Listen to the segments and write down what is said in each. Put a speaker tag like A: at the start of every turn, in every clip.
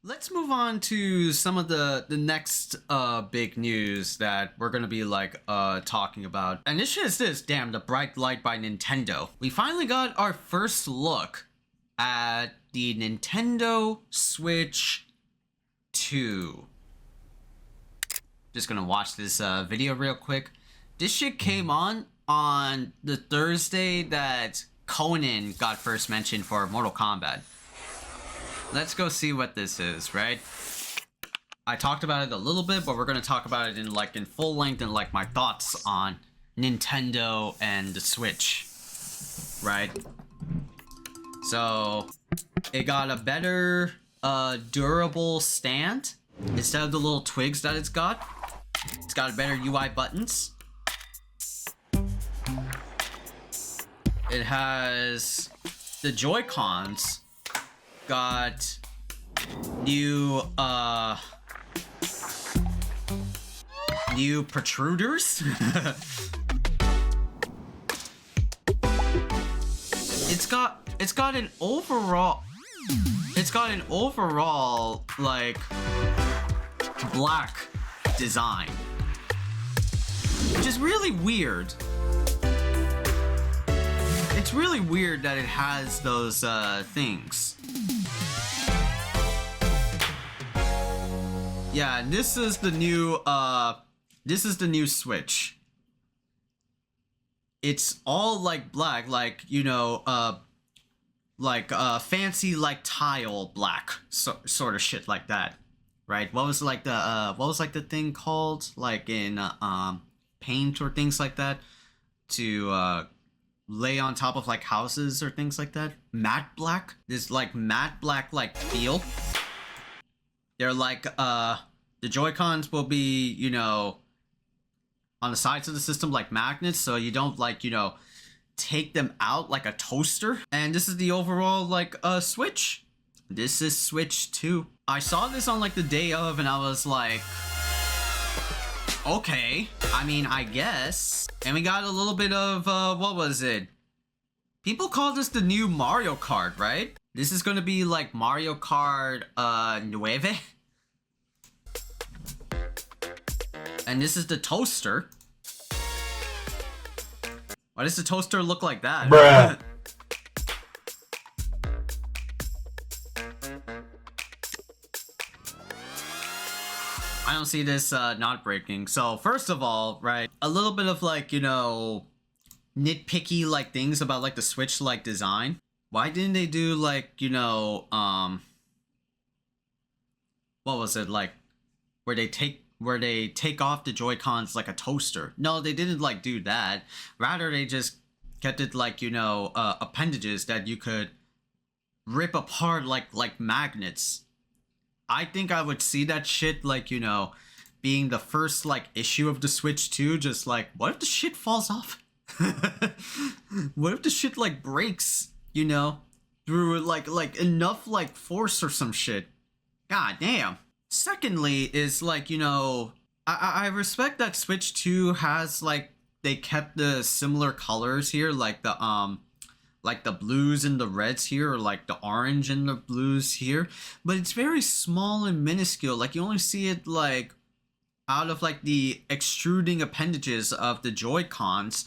A: Let's move on to some of the next big news that we're gonna be talking about. And this shit is this, damn, the bright light by Nintendo. We finally got our first look at the Nintendo Switch 2. Just gonna watch this video real quick. This shit came on the Thursday that Conan got first mentioned for Mortal Kombat. Let's go see what this is, right? I talked about it a little bit, but we're gonna talk about it in full length and my thoughts on Nintendo and the Switch, right? So it got a better durable stand instead of the little twigs that it's got. It's got better UI buttons. It has the Joy-Cons got new protruders. it's got an overall black design, which is really weird. It's really weird that it has those things. Yeah, this is the new Switch. It's all black, fancy tile black, sort of shit like that, right? What was the thing called in paint or things like that to lay on top of houses or things like that? Matte black. This matte black feel. They're the Joy-Cons will be, on the sides of the system magnets, so you don't take them out like a toaster. And this is the overall Switch. This is Switch 2. I saw this on the day of, and I was like, okay, I mean, I guess. And we got a little bit of what was it? People call this the new Mario Kart, right? This is gonna be Mario Kart Nueve. And this is the toaster. Why does the toaster look like that?
B: Bruh.
A: I don't see this not breaking. So first of all, right, a little bit of nitpicky things about the Switch design. Why didn't they do what was it, where they take off the Joy-Cons like a toaster? No, they didn't do that. Rather, they just kept it appendages that you could rip apart like magnets. I think I would see that shit being the first issue of the Switch 2, just what if the shit falls off? What if the shit breaks, through enough force or some shit? God damn. Secondly is I respect that Switch 2 has they kept the similar colors here, the blues and the reds here, or the orange and the blues here, but it's very small and minuscule. You only see it out of the extruding appendages of the Joy-Cons,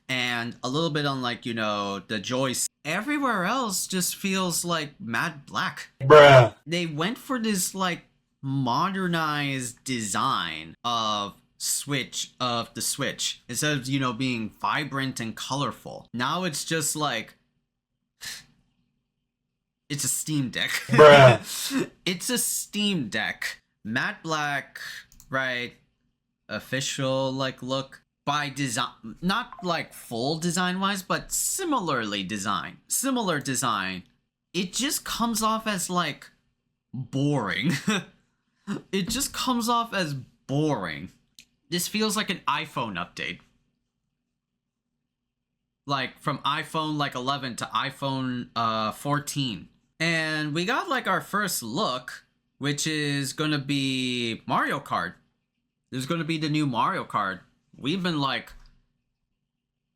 A: and a little bit on the joys. Everywhere else just feels matte black.
B: Bruh.
A: They went for this modernized design of the Switch instead of being vibrant and colorful. Now it's just it's a Steam Deck.
B: Bruh.
A: It's a Steam Deck. Matte black, right? Official look by design, not full design wise, but similar design. It just comes off as boring. It just comes off as boring. This feels like an iPhone update. From iPhone 11 to iPhone 14. And we got our first look, which is gonna be Mario Kart. There's gonna be the new Mario Kart. We've been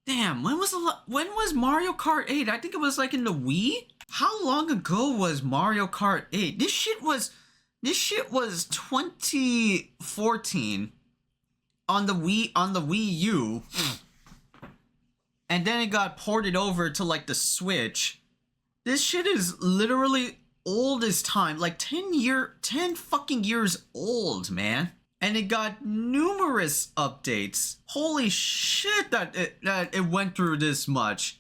A: damn, when was Mario Kart 8? I think it was in the Wii? How long ago was Mario Kart 8? This shit was This shit was 2014 on the Wii U, and then it got ported over to like the Switch. This shit is literally old as time, like 10 fucking years old, man. And it got numerous updates. Holy shit that it went through this much.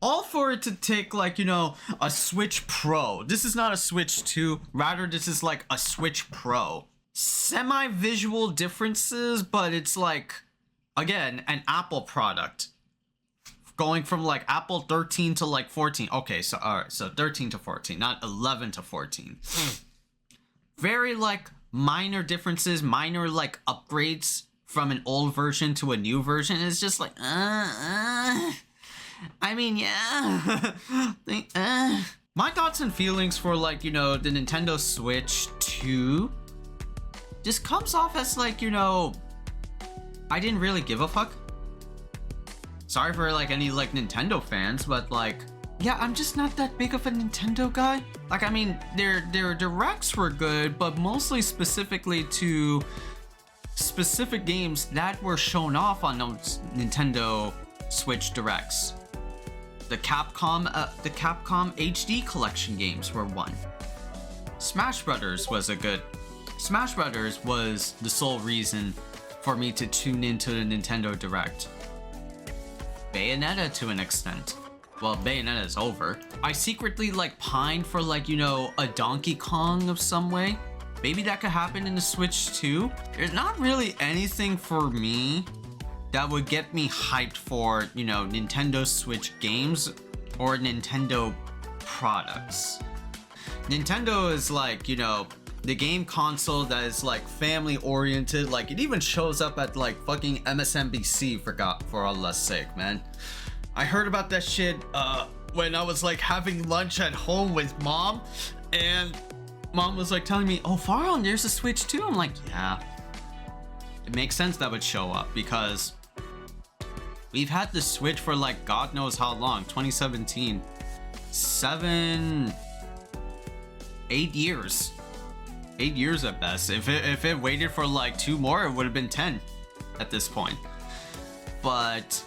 A: All for it to take, like, you know, a Switch Pro. This is not a Switch 2. Rather, this is like a Switch Pro. Semi-visual differences, but it's like, again, an Apple product. Going from like Apple 13 to like 14. Okay, so alright, so 13 to 14, not 11 to 14. Very like minor differences, minor like upgrades from an old version to a new version. It's just like, I mean, yeah. My thoughts and feelings for, like, you know, the Nintendo Switch 2 just comes off as like, you know, I didn't really give a fuck. Sorry for like any like Nintendo fans, but like, yeah, I'm just not that big of a Nintendo guy. Like, I mean, their directs were good, but mostly specifically to specific games that were shown off on those Nintendo Switch directs. The Capcom HD collection games were one. Smash Brothers was the sole reason for me to tune into the Nintendo Direct. Bayonetta to an extent. Well, Bayonetta is over. I secretly like pined for, like, you know, a Donkey Kong of some way. Maybe that could happen in the Switch too. There's not really anything for me that would get me hyped for, you know, Nintendo Switch games or Nintendo products. Nintendo is like, you know, the game console that is like family oriented. Like, it even shows up at like fucking MSNBC for Allah's sake, man. I heard about that shit when I was like having lunch at home with mom, and mom was like telling me, oh, Farhan, there's a Switch too. I'm like, yeah, it makes sense that would show up because we've had the Switch for like God knows how long. 2017, 8 years. 8 years at best. If it waited for like 2 more, it would have been 10 at this point. But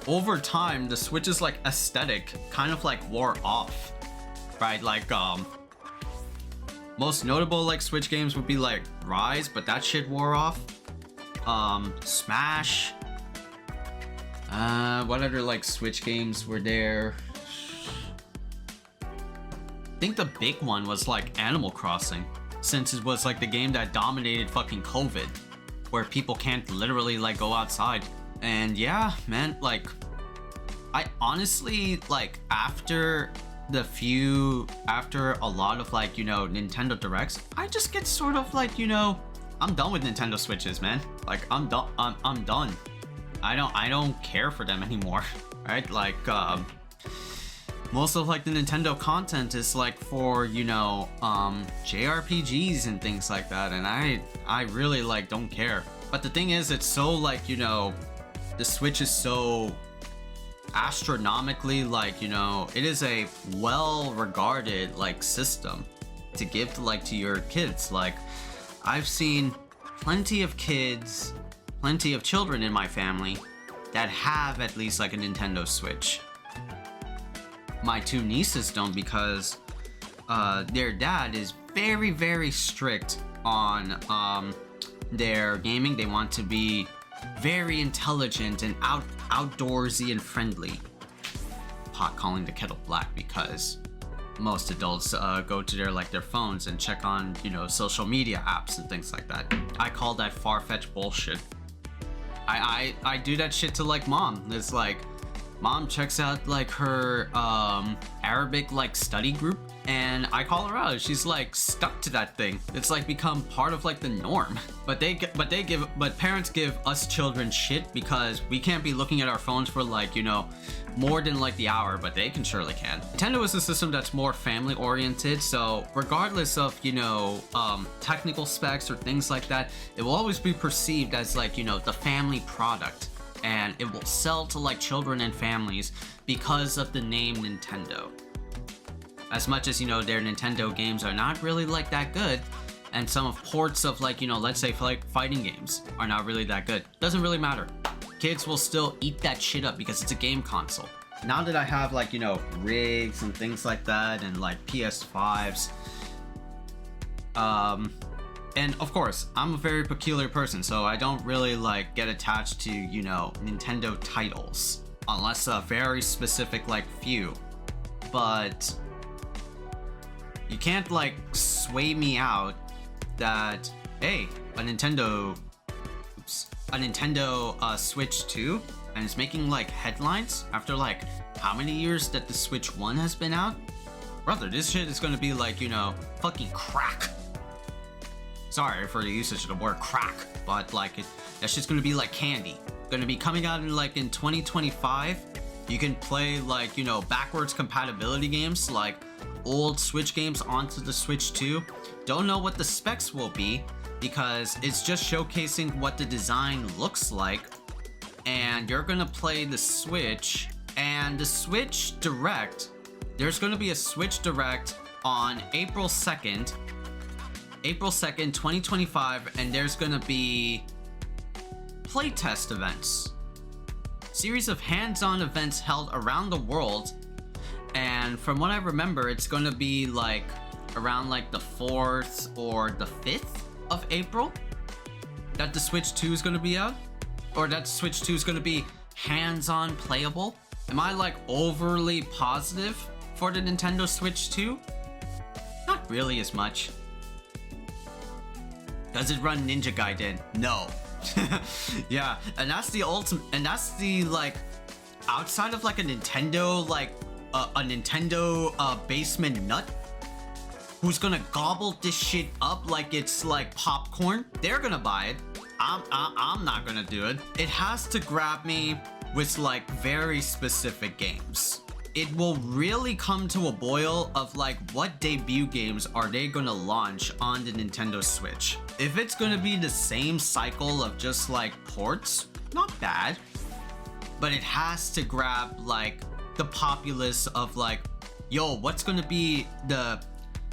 A: over time, the Switch's like aesthetic kind of like wore off, right? Like most notable like Switch games would be like Rise, but that shit wore off. Smash. What other like Switch games were there? I think the big one was like Animal Crossing, since it was like the game that dominated fucking COVID, where people can't literally like go outside. And yeah, man, like, I honestly, like, after a lot of like, you know, Nintendo Directs, I just get sort of like, you know, I'm done with Nintendo Switches, man. Like, I'm done. I'm done. I don't care for them anymore, right? Like, most of like the Nintendo content is like for, you know, JRPGs and things like that, and I really like don't care. But the thing is, it's so like, you know, the Switch is so astronomically, like, you know, it is a well regarded like system to give to like to your kids. Like, I've seen plenty of children in my family that have at least like a Nintendo Switch. My 2 nieces don't, because their dad is very, very strict on their gaming. They want to be very intelligent and outdoorsy and friendly. Pot calling the kettle black, because most adults go to their phones and check on, you know, social media apps and things like that. I call that far-fetched bullshit. I do that shit to like mom. It's like, mom checks out like her Arabic like study group, and I call her out. She's like stuck to that thing. It's like become part of like the norm. But parents give us children shit because we can't be looking at our phones for like, you know, more than like the hour, but they surely can. Nintendo is a system that's more family oriented, so regardless of, you know, technical specs or things like that, it will always be perceived as like, you know, the family product, and it will sell to like children and families because of the name Nintendo. As much as, you know, their Nintendo games are not really like that good, and some of ports of, like, you know, let's say like fighting games are not really that good, doesn't really matter. Kids will still eat that shit up because it's a game console. Now that I have, like, you know, rigs and things like that, and like PS5s, and of course, I'm a very peculiar person, so I don't really like get attached to, you know, Nintendo titles unless a very specific like few. But you can't like sway me out that, hey, a Nintendo Switch 2, and it's making like headlines after like how many years that the Switch 1 has been out? Brother, this shit is gonna be like, you know, fucking crack. Sorry for the usage of the word crack, but like that shit's gonna be like candy. Gonna be coming out in like in 2025. You can play like, you know, backwards compatibility games like old Switch games onto the Switch 2. Don't know what the specs will be because it's just showcasing what the design looks like. And you're gonna play the Switch and the Switch Direct. There's gonna be a Switch Direct on April 2nd, 2025, and there's gonna be playtest events. Series of hands-on events held around the world, and from what I remember, it's gonna be like around like the 4th or the 5th of April that the Switch 2 is gonna be out, or that Switch 2 is gonna be hands-on playable. Am I like overly positive for the Nintendo Switch 2? Not really as much. Does it run Ninja Gaiden? No. Yeah, and that's the ultimate, and that's the like outside of like a Nintendo like a Nintendo basement nut who's gonna gobble this shit up like it's like popcorn. They're gonna buy it. I'm not gonna do it. It has to grab me with like very specific games. It will really come to a boil of like what debut games are they gonna launch on the Nintendo Switch. If it's gonna be the same cycle of just like ports, not bad, but it has to grab like the populace of like, yo, what's gonna be the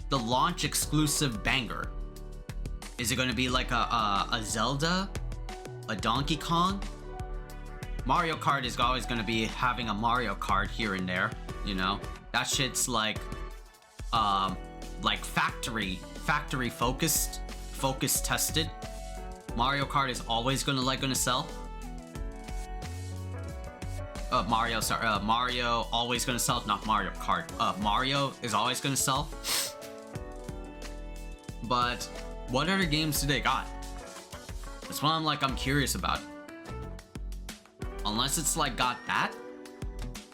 A: launch exclusive banger? Is it gonna be like a Zelda, a Donkey Kong? Mario Kart is always gonna be having a Mario Kart here and there, you know. That shit's like factory focus tested. Mario Kart is always gonna sell. Mario always gonna sell, not Mario Kart. Mario is always gonna sell. But what other games do they got? That's what I'm curious about. Unless it's like got that,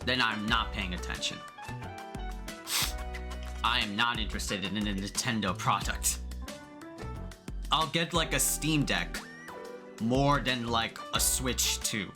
A: then I'm not paying attention. I am not interested in a Nintendo product. I'll get like a Steam Deck more than like a Switch 2.